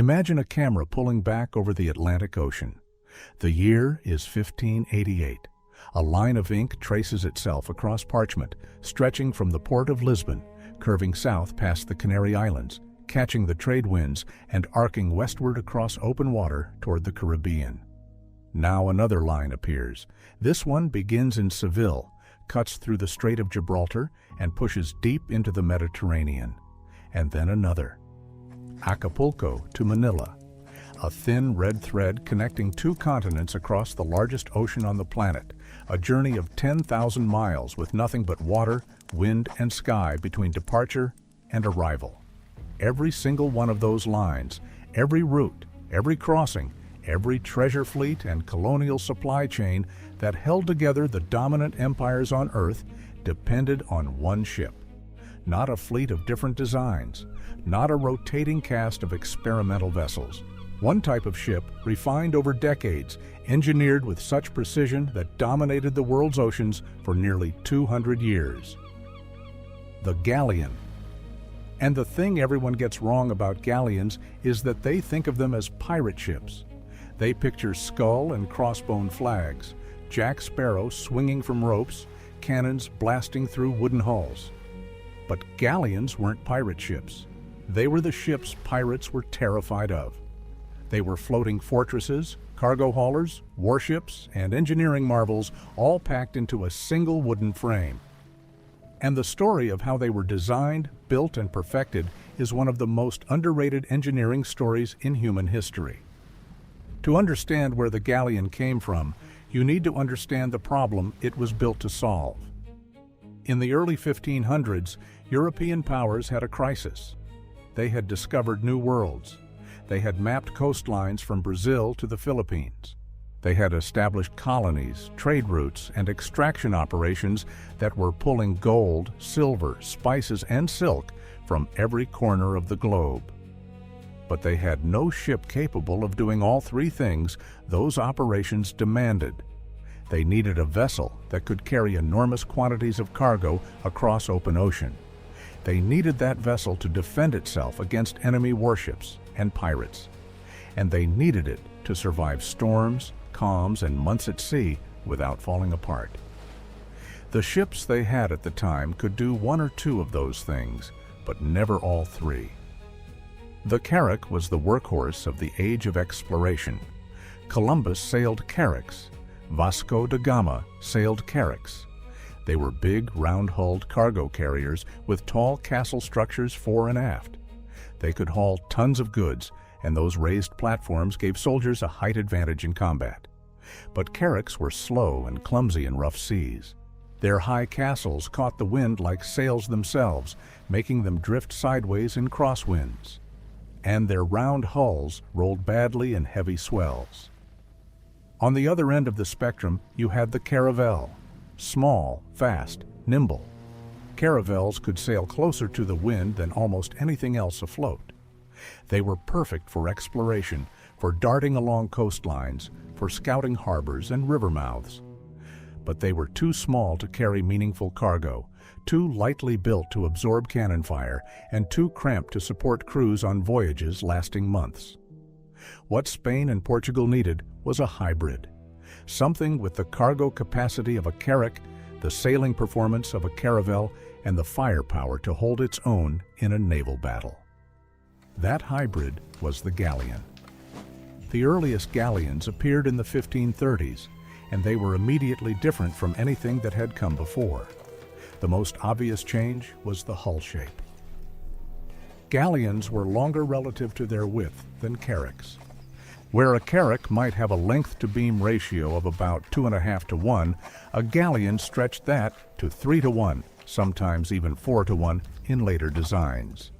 Imagine a camera pulling back over the Atlantic Ocean. The year is 1588. A line of ink traces itself across parchment, stretching from the port of Lisbon, curving south past the Canary Islands, catching the trade winds and arcing westward across open water toward the Caribbean. Now another line appears. This one begins in Seville, cuts through the Strait of Gibraltar, and pushes deep into the Mediterranean. And then another. Acapulco to Manila, a thin red thread connecting two continents across the largest ocean on the planet, a journey of 10,000 miles with nothing but water, wind, and sky between departure and arrival. Every single one of those lines, every route, every crossing, every treasure fleet and colonial supply chain that held together the dominant empires on Earth depended on one ship. Not a fleet of different designs, not a rotating cast of experimental vessels. One type of ship, refined over decades, engineered with such precision that dominated the world's oceans for nearly 200 years. The Galleon. And the thing everyone gets wrong about galleons is that they think of them as pirate ships. They picture skull and crossbone flags, Jack Sparrow swinging from ropes, cannons blasting through wooden hulls. But galleons weren't pirate ships. They were the ships pirates were terrified of. They were floating fortresses, cargo haulers, warships, and engineering marvels, all packed into a single wooden frame. And the story of how they were designed, built, and perfected is one of the most underrated engineering stories in human history. To understand where the galleon came from, you need to understand the problem it was built to solve. In the early 1500s, European powers had a crisis. They had discovered new worlds. They had mapped coastlines from Brazil to the Philippines. They had established colonies, trade routes, and extraction operations that were pulling gold, silver, spices, and silk from every corner of the globe. But they had no ship capable of doing all three things those operations demanded. They needed a vessel that could carry enormous quantities of cargo across open ocean. They needed that vessel to defend itself against enemy warships and pirates. And they needed it to survive storms, calms, and months at sea without falling apart. The ships they had at the time could do one or two of those things, but never all three. The carrack was the workhorse of the age of exploration. Columbus sailed carracks. Vasco da Gama sailed carracks. They were big, round-hulled cargo carriers with tall castle structures fore and aft. They could haul tons of goods, and those raised platforms gave soldiers a height advantage in combat. But carracks were slow and clumsy in rough seas. Their high castles caught the wind like sails themselves, making them drift sideways in crosswinds. And their round hulls rolled badly in heavy swells. On the other end of the spectrum, you had the caravel. Small, fast, nimble. Caravels could sail closer to the wind than almost anything else afloat. They were perfect for exploration, for darting along coastlines, for scouting harbors and river mouths. But they were too small to carry meaningful cargo, too lightly built to absorb cannon fire, and too cramped to support crews on voyages lasting months. What Spain and Portugal needed was a hybrid. Something with the cargo capacity of a carrack, the sailing performance of a caravel, and the firepower to hold its own in a naval battle. That hybrid was the galleon. The earliest galleons appeared in the 1530s, and they were immediately different from anything that had come before. The most obvious change was the hull shape. Galleons were longer relative to their width than carracks. Where a carrack might have a length-to-beam ratio of about 2.5 to 1, a galleon stretched that to 3 to 1, sometimes even 4 to 1 in later designs.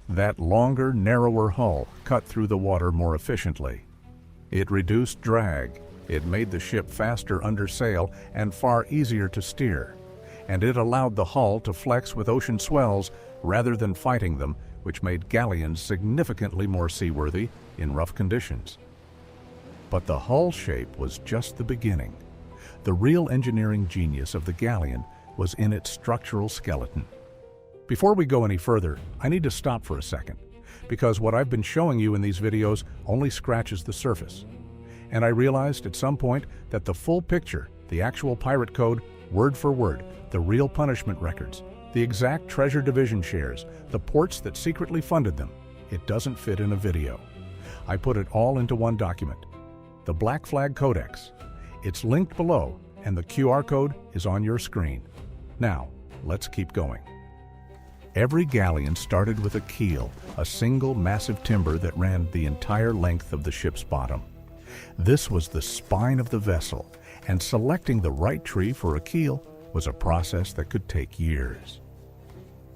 That longer, narrower hull cut through the water more efficiently. It reduced drag, it made the ship faster under sail and far easier to steer, and it allowed the hull to flex with ocean swells rather than fighting them, which made galleons significantly more seaworthy in rough conditions. But the hull shape was just the beginning. The real engineering genius of the galleon was in its structural skeleton. Before we go any further, I need to stop for a second. because what I've been showing you in these videos only scratches the surface. And I realized at some point that the full picture, the actual pirate code, word for word, the real punishment records, the exact treasure division shares, the ports that secretly funded them, it doesn't fit in a video. I put it all into one document, the Black Flag Codex. It's linked below, and the QR code is on your screen. Now, let's keep going. Every galleon started with a keel, a single massive timber that ran the entire length of the ship's bottom. This was the spine of the vessel, and selecting the right tree for a keel was a process that could take years.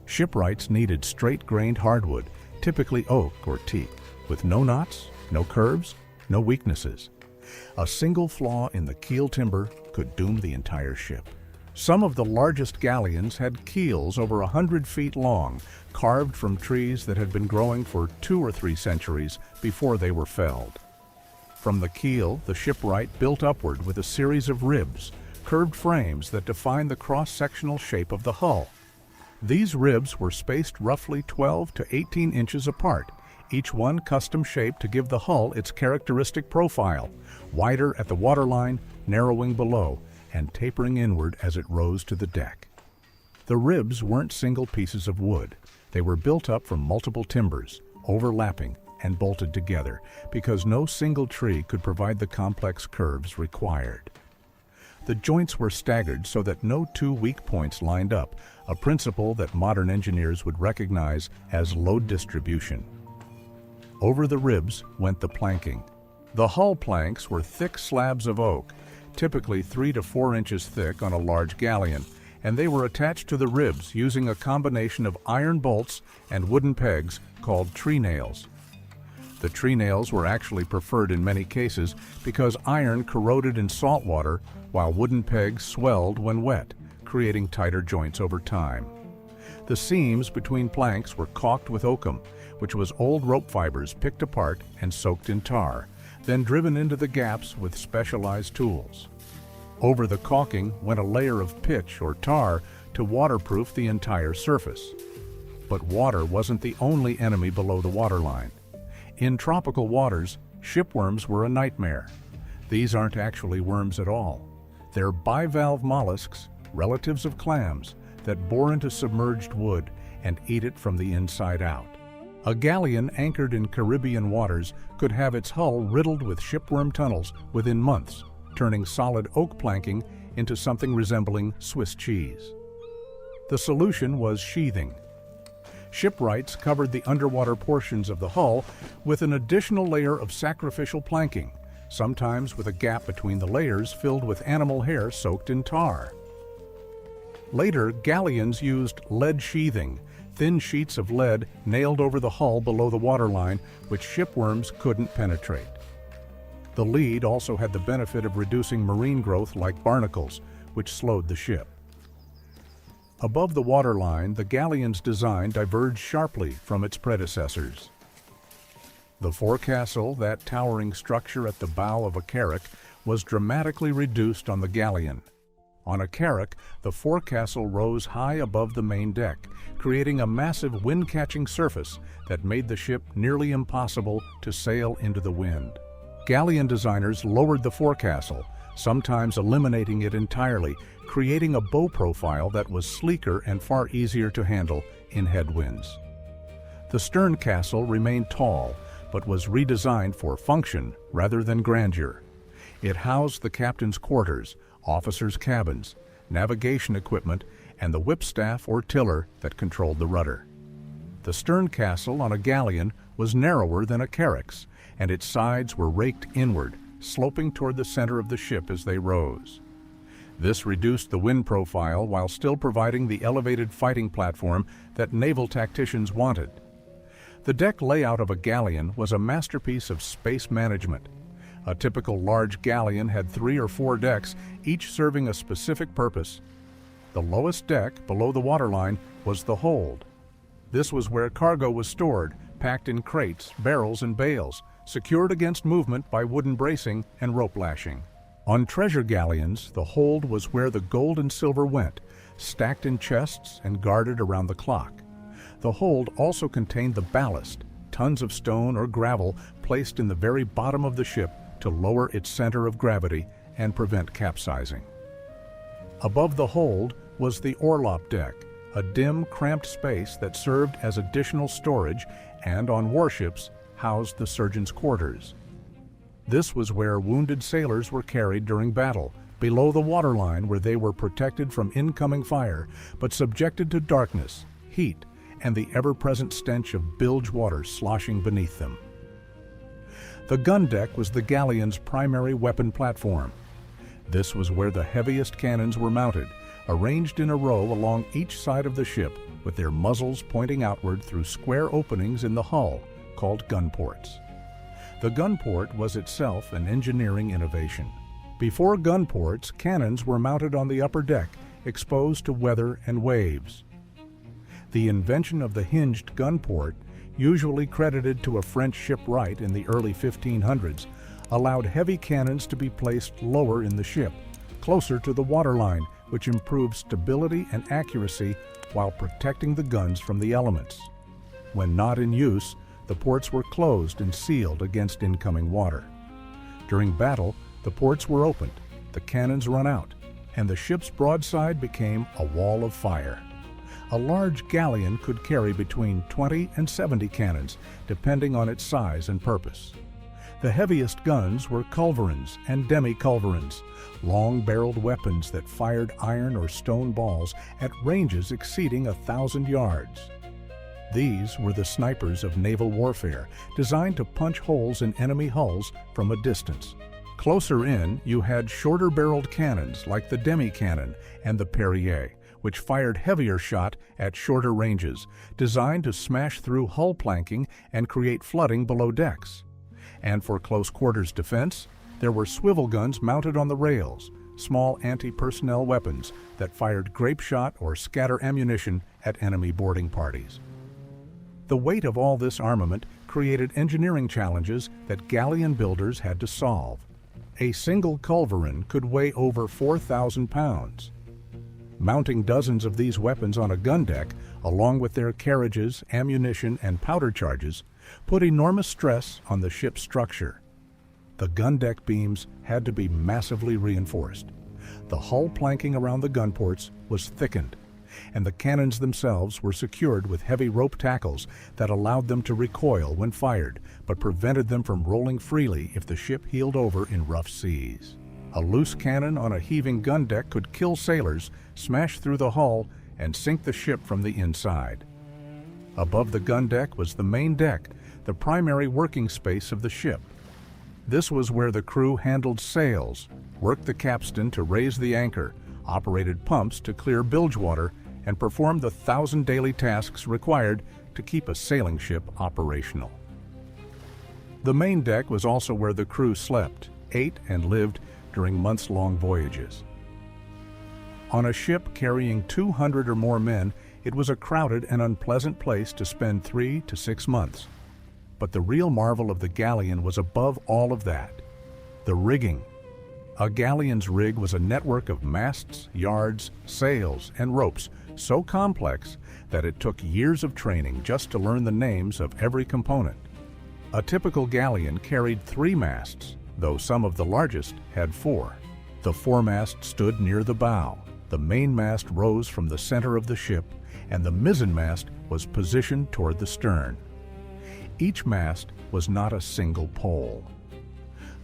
Shipwrights needed straight-grained hardwood, typically oak or teak, with no knots, no curves, no weaknesses. A single flaw in the keel timber could doom the entire ship. Some of the largest galleons had keels over 100 feet long, carved from trees that had been growing for 2 or 3 centuries before they were felled. From the keel, the shipwright built upward with a series of ribs, curved frames that define the cross-sectional shape of the hull. These ribs were spaced roughly 12 to 18 inches apart, each one custom-shaped to give the hull its characteristic profile, wider at the waterline, narrowing below, and tapering inward as it rose to the deck. The ribs weren't single pieces of wood. They were built up from multiple timbers, overlapping and bolted together, because no single tree could provide the complex curves required. The joints were staggered so that no 2 weak points lined up, a principle that modern engineers would recognize as load distribution. Over the ribs went the planking. The hull planks were thick slabs of oak, typically 3 to 4 inches thick on a large galleon, and they were attached to the ribs using a combination of iron bolts and wooden pegs called tree nails. The tree nails were actually preferred in many cases because iron corroded in salt water while wooden pegs swelled when wet, creating tighter joints over time. The seams between planks were caulked with oakum, which was old rope fibers picked apart and soaked in tar, then driven into the gaps with specialized tools. Over the caulking went a layer of pitch or tar to waterproof the entire surface. But water wasn't the only enemy below the waterline. In tropical waters, shipworms were a nightmare. These aren't actually worms at all. They're bivalve mollusks, relatives of clams, that bore into submerged wood and eat it from the inside out. A galleon anchored in Caribbean waters could have its hull riddled with shipworm tunnels within months, turning solid oak planking into something resembling Swiss cheese. The solution was sheathing. Shipwrights covered the underwater portions of the hull with an additional layer of sacrificial planking, sometimes with a gap between the layers filled with animal hair soaked in tar. Later, galleons used lead sheathing, thin sheets of lead nailed over the hull below the waterline, which shipworms couldn't penetrate. The lead also had the benefit of reducing marine growth like barnacles, which slowed the ship. Above the waterline, the galleon's design diverged sharply from its predecessors. The forecastle, that towering structure at the bow of a carrack, was dramatically reduced on the galleon. On a carrack, the forecastle rose high above the main deck, creating a massive wind-catching surface that made the ship nearly impossible to sail into the wind. Galleon designers lowered the forecastle, sometimes eliminating it entirely, creating a bow profile that was sleeker and far easier to handle in headwinds. The sterncastle remained tall, but was redesigned for function rather than grandeur. It housed the captain's quarters, officers' cabins, navigation equipment, and the whipstaff or tiller that controlled the rudder. The sterncastle on a galleon was narrower than a carrack's, and its sides were raked inward, sloping toward the center of the ship as they rose. This reduced the wind profile while still providing the elevated fighting platform that naval tacticians wanted. The deck layout of a galleon was a masterpiece of space management. A typical large galleon had 3 or 4 decks, each serving a specific purpose. The lowest deck, below the waterline, was the hold. This was where cargo was stored, packed in crates, barrels, and bales, secured against movement by wooden bracing and rope lashing. On treasure galleons, the hold was where the gold and silver went, stacked in chests and guarded around the clock. The hold also contained the ballast, tons of stone or gravel placed in the very bottom of the ship to lower its center of gravity and prevent capsizing. Above the hold was the orlop deck, a dim, cramped space that served as additional storage and, on warships, housed the surgeon's quarters. This was where wounded sailors were carried during battle, below the waterline where they were protected from incoming fire, but subjected to darkness, heat, and the ever-present stench of bilge water sloshing beneath them. The gun deck was the galleon's primary weapon platform. This was where the heaviest cannons were mounted, arranged in a row along each side of the ship, with their muzzles pointing outward through square openings in the hull, called gun ports. The gun port was itself an engineering innovation. Before gun ports, cannons were mounted on the upper deck, exposed to weather and waves. The invention of the hinged gun port, usually credited to a French shipwright in the early 1500s, allowed heavy cannons to be placed lower in the ship, closer to the waterline, which improved stability and accuracy while protecting the guns from the elements. When not in use, the ports were closed and sealed against incoming water. During battle, the ports were opened, the cannons run out, and the ship's broadside became a wall of fire. A large galleon could carry between 20 and 70 cannons, depending on its size and purpose. The heaviest guns were culverins and demi-culverins, long-barreled weapons that fired iron or stone balls at ranges exceeding 1,000 yards. These were the snipers of naval warfare, designed to punch holes in enemy hulls from a distance. Closer in, you had shorter-barreled cannons like the demi-cannon and the Perrier, which fired heavier shot at shorter ranges, designed to smash through hull planking and create flooding below decks. And for close-quarters defense, there were swivel guns mounted on the rails, small anti-personnel weapons that fired grape shot or scatter ammunition at enemy boarding parties. The weight of all this armament created engineering challenges that galleon builders had to solve. A single culverin could weigh over 4,000 pounds. Mounting dozens of these weapons on a gun deck, along with their carriages, ammunition, and powder charges, put enormous stress on the ship's structure. The gun deck beams had to be massively reinforced. The hull planking around the gun ports was thickened, and the cannons themselves were secured with heavy rope tackles that allowed them to recoil when fired, but prevented them from rolling freely if the ship heeled over in rough seas. A loose cannon on a heaving gun deck could kill sailors, smash through the hull, and sink the ship from the inside. Above the gun deck was the main deck, the primary working space of the ship. This was where the crew handled sails, worked the capstan to raise the anchor, operated pumps to clear bilge water, and performed the 1,000 daily tasks required to keep a sailing ship operational. The main deck was also where the crew slept, ate, and lived during months-long voyages. On a ship carrying 200 or more men, it was a crowded and unpleasant place to spend 3 to 6 months. But the real marvel of the galleon was above all of that: the rigging. A galleon's rig was a network of masts, yards, sails, and ropes so complex that it took years of training just to learn the names of every component. A typical galleon carried 3 masts, though some of the largest had 4. The foremast stood near the bow, the mainmast rose from the center of the ship, and the mizzenmast was positioned toward the stern. Each mast was not a single pole.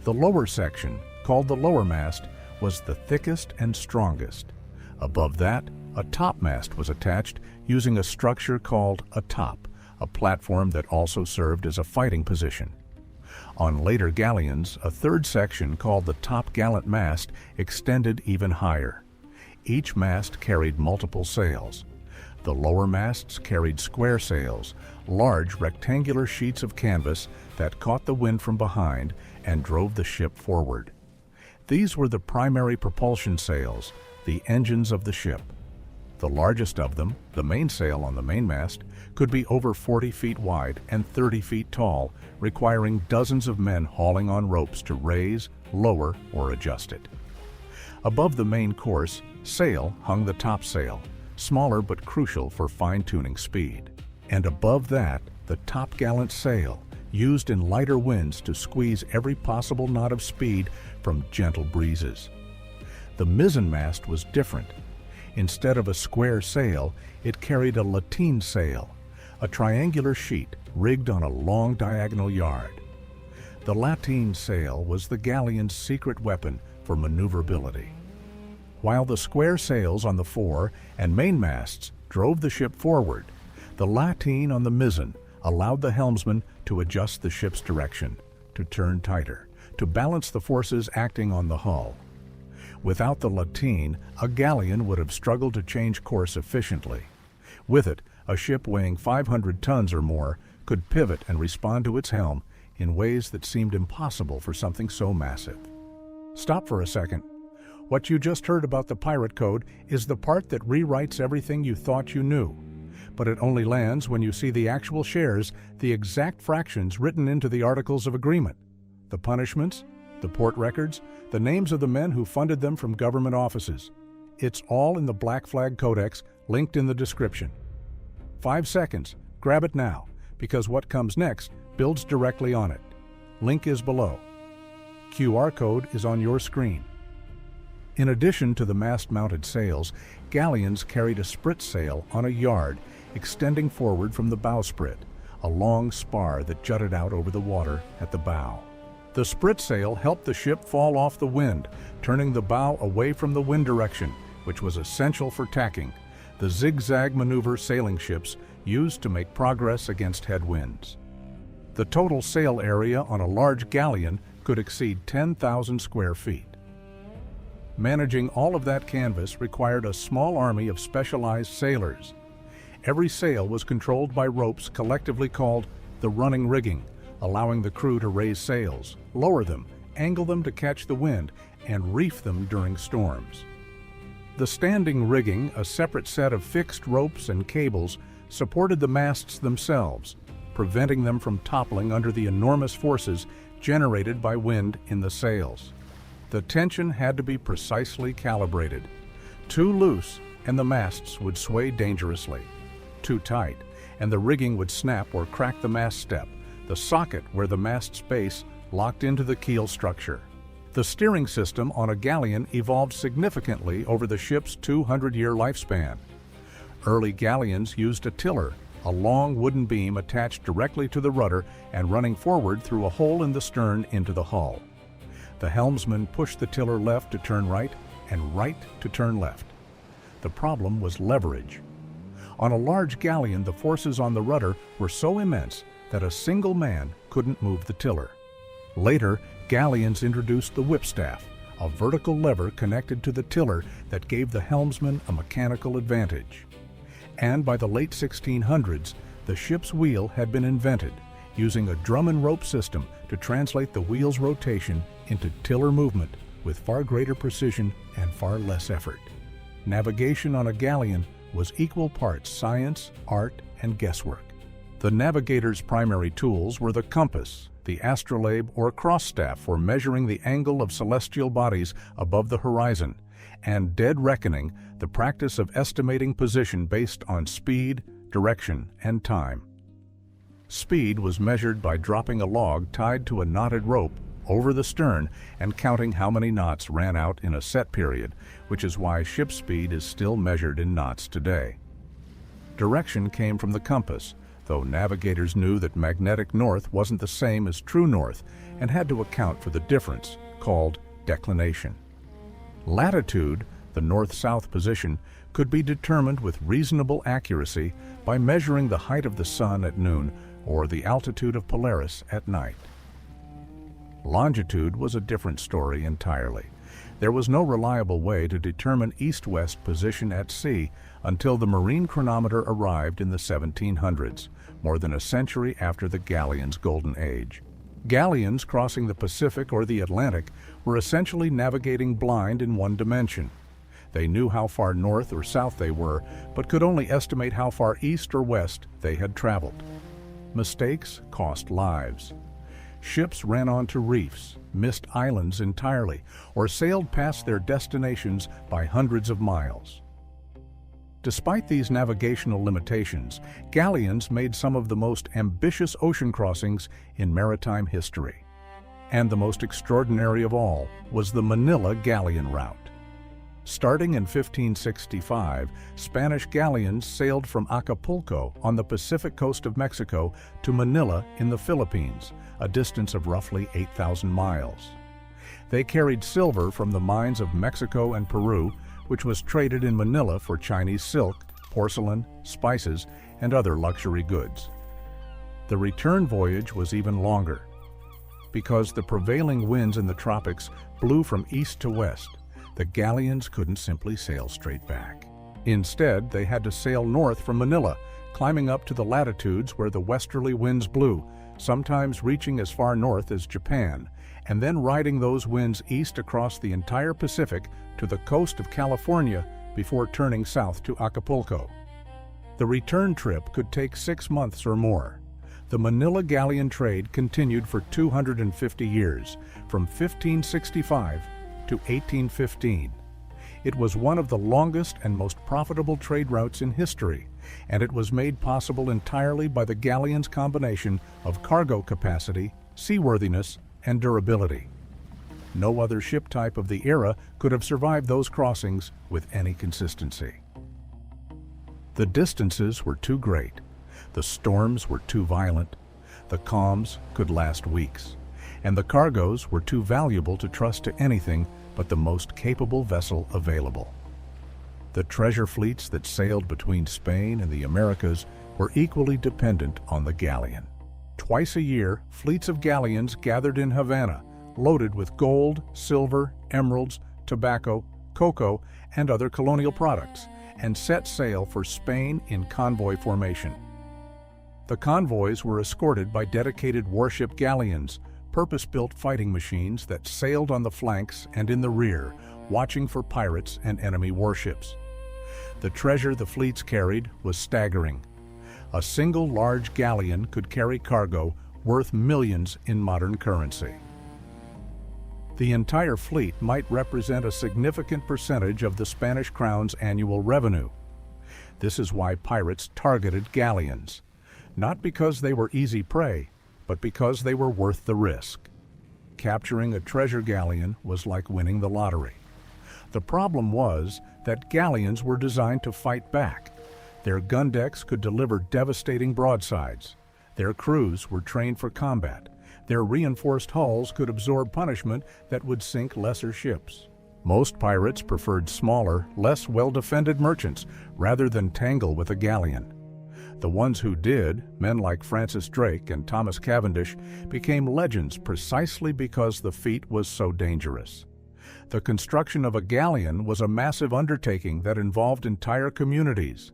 The lower section, called the lower mast, was the thickest and strongest. Above that, a topmast was attached using a structure called a top, a platform that also served as a fighting position. On later galleons, a third section called the top-gallant mast extended even higher. Each mast carried multiple sails. The lower masts carried square sails, large rectangular sheets of canvas that caught the wind from behind and drove the ship forward. These were the primary propulsion sails, the engines of the ship. The largest of them, the mainsail on the mainmast, could be over 40 feet wide and 30 feet tall, requiring dozens of men hauling on ropes to raise, lower, or adjust it. Above the main course, sail hung the topsail, smaller but crucial for fine-tuning speed. And above that, the topgallant sail, used in lighter winds to squeeze every possible knot of speed from gentle breezes. The mizzenmast was different. Instead of a square sail, it carried a lateen sail, a triangular sheet rigged on a long diagonal yard. The lateen sail was the galleon's secret weapon for maneuverability. While the square sails on the fore and mainmasts drove the ship forward, the lateen on the mizzen allowed the helmsman to adjust the ship's direction, to turn tighter, to balance the forces acting on the hull. Without the lateen, a galleon would have struggled to change course efficiently. With it, a ship weighing 500 tons or more could pivot and respond to its helm in ways that seemed impossible for something so massive. Stop for a second. What you just heard about the pirate code is the part that rewrites everything you thought you knew. But it only lands when you see the actual shares, the exact fractions written into the Articles of Agreement, the punishments, the port records, the names of the men who funded them from government offices. It's all in the Black Flag Codex, linked in the description. 5 seconds. Grab it now, because what comes next builds directly on it. Link is below. QR code is on your screen. In addition to the mast-mounted sails, galleons carried a sprit sail on a yard extending forward from the bowsprit, a long spar that jutted out over the water at the bow. The sprit sail helped the ship fall off the wind, turning the bow away from the wind direction, which was essential for tacking, the zigzag maneuver sailing ships used to make progress against headwinds. The total sail area on a large galleon could exceed 10,000 square feet. Managing all of that canvas required a small army of specialized sailors. Every sail was controlled by ropes collectively called the running rigging, allowing the crew to raise sails, lower them, angle them to catch the wind, and reef them during storms. The standing rigging, a separate set of fixed ropes and cables, supported the masts themselves, preventing them from toppling under the enormous forces generated by wind in the sails. The tension had to be precisely calibrated. Too loose, and the masts would sway dangerously. Too tight, and the rigging would snap or crack the mast step, the socket where the mast's base locked into the keel structure. The steering system on a galleon evolved significantly over the ship's 200-year lifespan. Early galleons used a tiller, a long wooden beam attached directly to the rudder and running forward through a hole in the stern into the hull. The helmsman pushed the tiller left to turn right and right to turn left. The problem was leverage. On a large galleon, the forces on the rudder were so immense that a single man couldn't move the tiller. Later, galleons introduced the whipstaff, a vertical lever connected to the tiller that gave the helmsman a mechanical advantage. And by the late 1600s, the ship's wheel had been invented, using a drum and rope system to translate the wheel's rotation into tiller movement with far greater precision and far less effort. Navigation on a galleon was equal parts science, art, and guesswork. The navigator's primary tools were the compass, the astrolabe or cross staff for measuring the angle of celestial bodies above the horizon, and dead reckoning, the practice of estimating position based on speed, direction, and time. Speed was measured by dropping a log tied to a knotted rope over the stern and counting how many knots ran out in a set period, which is why ship speed is still measured in knots today. Direction came from the compass, though navigators knew that magnetic north wasn't the same as true north and had to account for the difference, called declination. Latitude, the north-south position, could be determined with reasonable accuracy by measuring the height of the sun at noon or the altitude of Polaris at night. Longitude was a different story entirely. There was no reliable way to determine east-west position at sea until the marine chronometer arrived in the 1700s, more than a century after the galleon's golden age. Galleons crossing the Pacific or the Atlantic were essentially navigating blind in one dimension. They knew how far north or south they were, but could only estimate how far east or west they had traveled. Mistakes cost lives. Ships ran onto reefs, missed islands entirely, or sailed past their destinations by hundreds of miles. Despite these navigational limitations, galleons made some of the most ambitious ocean crossings in maritime history. And the most extraordinary of all was the Manila galleon route. Starting in 1565, Spanish galleons sailed from Acapulco on the Pacific coast of Mexico to Manila in the Philippines, a distance of roughly 8,000 miles. They carried silver from the mines of Mexico and Peru, which was traded in Manila for Chinese silk, porcelain, spices, and other luxury goods. The return voyage was even longer. Because the prevailing winds in the tropics blew from east to west, the galleons couldn't simply sail straight back. Instead, they had to sail north from Manila, climbing up to the latitudes where the westerly winds blew, sometimes reaching as far north as Japan, and then riding those winds east across the entire Pacific to the coast of California before turning south to Acapulco. The return trip could take 6 months or more. The Manila galleon trade continued for 250 years, from 1565 to 1815. It was one of the longest and most profitable trade routes in history, and it was made possible entirely by the galleon's combination of cargo capacity, seaworthiness, and durability. No other ship type of the era could have survived those crossings with any consistency. The distances were too great, the storms were too violent, the calms could last weeks, and the cargoes were too valuable to trust to anything but the most capable vessel available. The treasure fleets that sailed between Spain and the Americas were equally dependent on the galleon. Twice a year, fleets of galleons gathered in Havana, loaded with gold, silver, emeralds, tobacco, cocoa, and other colonial products, and set sail for Spain in convoy formation. The convoys were escorted by dedicated warship galleons, purpose-built fighting machines that sailed on the flanks and in the rear, watching for pirates and enemy warships. The treasure the fleets carried was staggering. A single large galleon could carry cargo worth millions in modern currency. The entire fleet might represent a significant percentage of the Spanish crown's annual revenue. This is why pirates targeted galleons, not because they were easy prey, but because they were worth the risk. Capturing a treasure galleon was like winning the lottery. The problem was that galleons were designed to fight back. Their gun decks could deliver devastating broadsides. Their crews were trained for combat. Their reinforced hulls could absorb punishment that would sink lesser ships. Most pirates preferred smaller, less well-defended merchants rather than tangle with a galleon. The ones who did, men like Francis Drake and Thomas Cavendish, became legends precisely because the feat was so dangerous. The construction of a galleon was a massive undertaking that involved entire communities.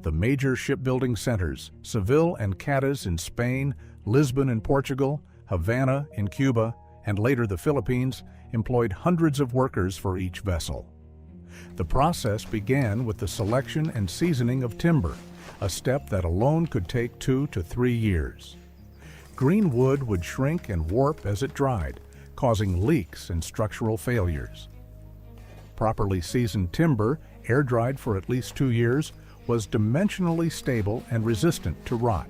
The major shipbuilding centers, Seville and Cadiz in Spain, Lisbon in Portugal, Havana in Cuba, and later the Philippines, employed hundreds of workers for each vessel. The process began with the selection and seasoning of timber, a step that alone could take 2 to 3 years. Green wood would shrink and warp as it dried, causing leaks and structural failures. Properly seasoned timber, air-dried for at least 2 years, was dimensionally stable and resistant to rot.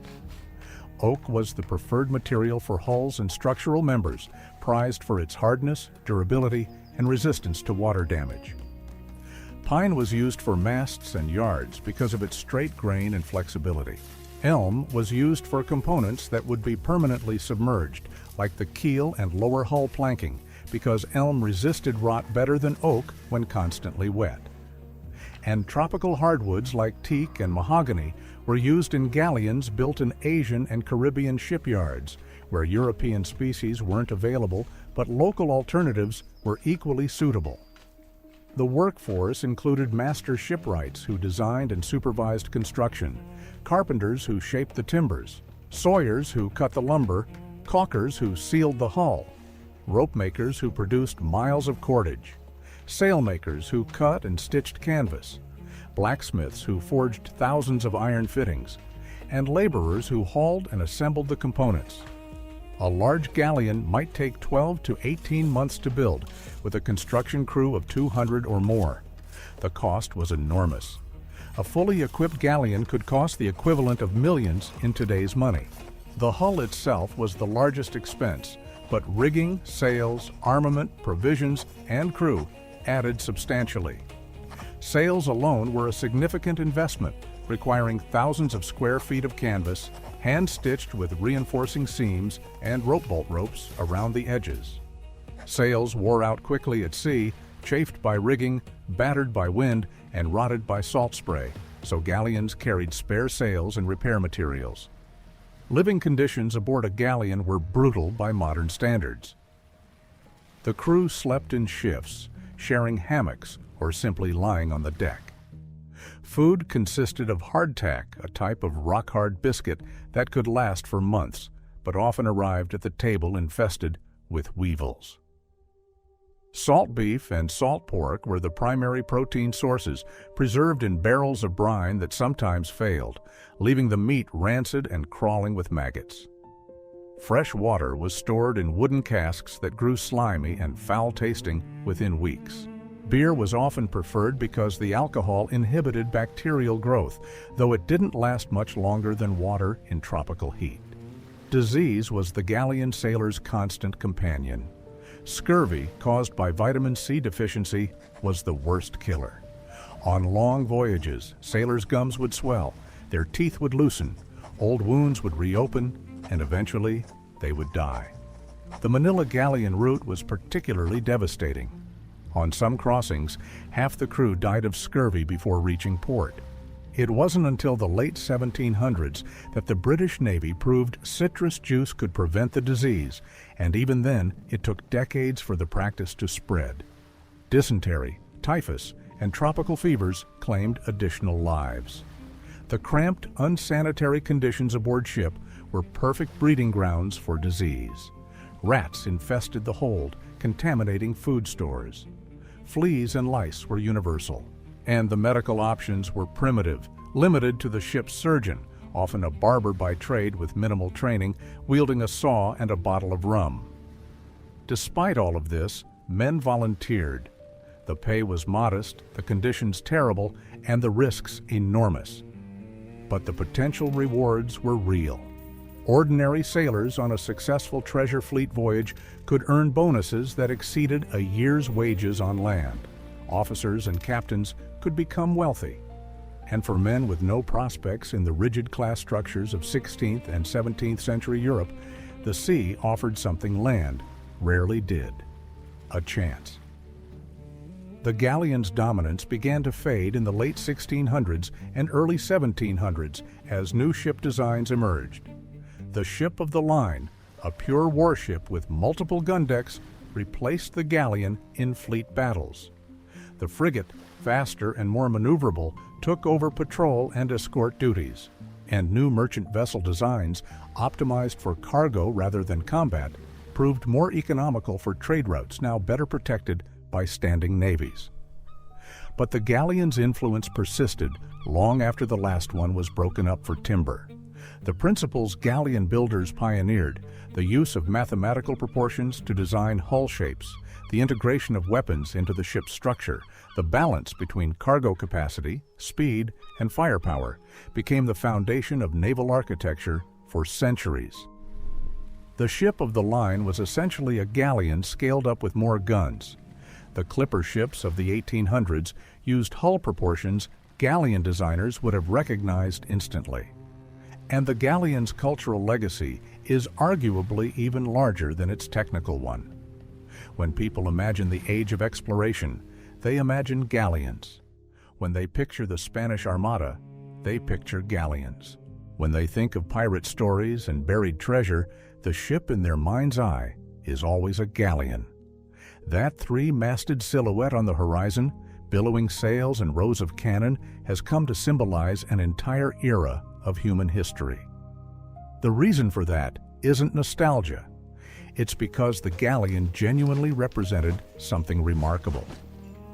Oak was the preferred material for hulls and structural members, prized for its hardness, durability, and resistance to water damage. Pine was used for masts and yards because of its straight grain and flexibility. Elm was used for components that would be permanently submerged, like the keel and lower hull planking, because elm resisted rot better than oak when constantly wet. And tropical hardwoods like teak and mahogany were used in galleons built in Asian and Caribbean shipyards, where European species weren't available, but local alternatives were equally suitable. The workforce included master shipwrights who designed and supervised construction, carpenters who shaped the timbers, sawyers who cut the lumber, caulkers who sealed the hull, rope makers who produced miles of cordage, sailmakers who cut and stitched canvas, blacksmiths who forged thousands of iron fittings, and laborers who hauled and assembled the components. A large galleon might take 12 to 18 months to build, with a construction crew of 200 or more. The cost was enormous. A fully equipped galleon could cost the equivalent of millions in today's money. The hull itself was the largest expense, but rigging, sails, armament, provisions, and crew added substantially. Sails alone were a significant investment, requiring thousands of square feet of canvas, hand-stitched with reinforcing seams and rope bolt ropes around the edges. Sails wore out quickly at sea, chafed by rigging, battered by wind, and rotted by salt spray, so galleons carried spare sails and repair materials. Living conditions aboard a galleon were brutal by modern standards. The crew slept in shifts, sharing hammocks or simply lying on the deck. Food consisted of hardtack, a type of rock-hard biscuit that could last for months, but often arrived at the table infested with weevils. Salt beef and salt pork were the primary protein sources, preserved in barrels of brine that sometimes failed, leaving the meat rancid and crawling with maggots. Fresh water was stored in wooden casks that grew slimy and foul-tasting within weeks. Beer was often preferred because the alcohol inhibited bacterial growth, though it didn't last much longer than water in tropical heat. Disease was the galleon sailor's constant companion. Scurvy, caused by vitamin C deficiency, was the worst killer. On long voyages, sailors' gums would swell, their teeth would loosen, old wounds would reopen, and eventually they would die. The Manila galleon route was particularly devastating. On some crossings, half the crew died of scurvy before reaching port. It wasn't until the late 1700s that the British Navy proved citrus juice could prevent the disease, and even then it took decades for the practice to spread. Dysentery, typhus, and tropical fevers claimed additional lives. The cramped, unsanitary conditions aboard ship were perfect breeding grounds for disease. Rats infested the hold, contaminating food stores. Fleas and lice were universal. And the medical options were primitive, limited to the ship's surgeon, often a barber by trade with minimal training, wielding a saw and a bottle of rum. Despite all of this, men volunteered. The pay was modest, the conditions terrible, and the risks enormous. But the potential rewards were real. Ordinary sailors on a successful treasure fleet voyage could earn bonuses that exceeded a year's wages on land. Officers and captains could become wealthy. And for men with no prospects in the rigid class structures of 16th and 17th century Europe, the sea offered something land rarely did: a chance. The galleon's dominance began to fade in the late 1600s and early 1700s as new ship designs emerged. The ship of the line, a pure warship with multiple gun decks, replaced the galleon in fleet battles. The frigate, faster and more maneuverable, took over patrol and escort duties, and new merchant vessel designs, optimized for cargo rather than combat, proved more economical for trade routes now better protected by standing navies. But the galleon's influence persisted long after the last one was broken up for timber. The principles galleon builders pioneered, the use of mathematical proportions to design hull shapes, the integration of weapons into the ship's structure, the balance between cargo capacity, speed, and firepower, became the foundation of naval architecture for centuries. The ship of the line was essentially a galleon scaled up with more guns. The clipper ships of the 1800s used hull proportions galleon designers would have recognized instantly. And the galleon's cultural legacy is arguably even larger than its technical one. When people imagine the age of exploration, they imagine galleons. When they picture the Spanish Armada, they picture galleons. When they think of pirate stories and buried treasure, the ship in their mind's eye is always a galleon. That three-masted silhouette on the horizon, billowing sails and rows of cannon, has come to symbolize an entire era of human history. The reason for that isn't nostalgia. It's because the galleon genuinely represented something remarkable.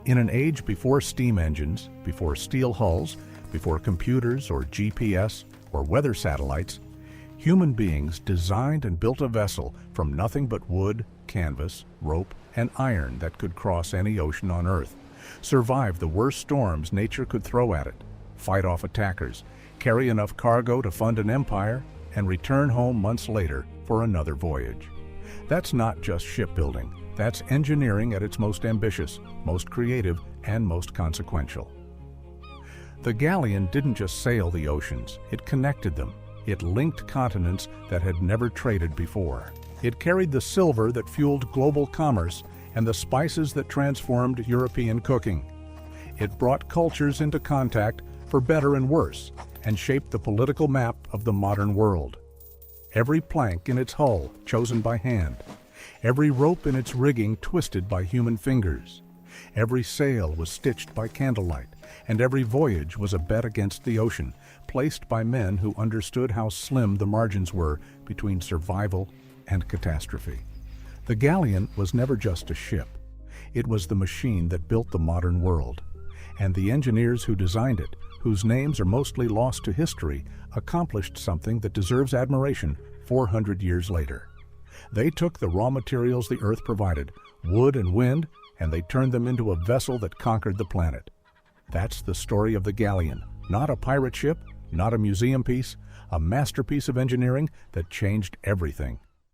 In an age before steam engines, before steel hulls, before computers or GPS or weather satellites, human beings designed and built a vessel from nothing but wood, canvas, rope, and iron that could cross any ocean on Earth, survive the worst storms nature could throw at it, fight off attackers, carry enough cargo to fund an empire, and return home months later for another voyage. That's not just shipbuilding. That's engineering at its most ambitious, most creative, and most consequential. The Galleon didn't just sail the oceans, it connected them. It linked continents that had never traded before. It carried the silver that fueled global commerce and the spices that transformed European cooking. It brought cultures into contact for better and worse, and shaped the political map of the modern world. Every plank in its hull chosen by hand, every rope in its rigging twisted by human fingers, every sail was stitched by candlelight, and every voyage was a bet against the ocean, placed by men who understood how slim the margins were between survival and catastrophe. The Galleon was never just a ship. It was the machine that built the modern world. And the engineers who designed it, whose names are mostly lost to history, accomplished something that deserves admiration 400 years later. They took the raw materials the Earth provided, wood and wind, and they turned them into a vessel that conquered the planet. That's the story of the Galleon, not a pirate ship, not a museum piece, a masterpiece of engineering that changed everything.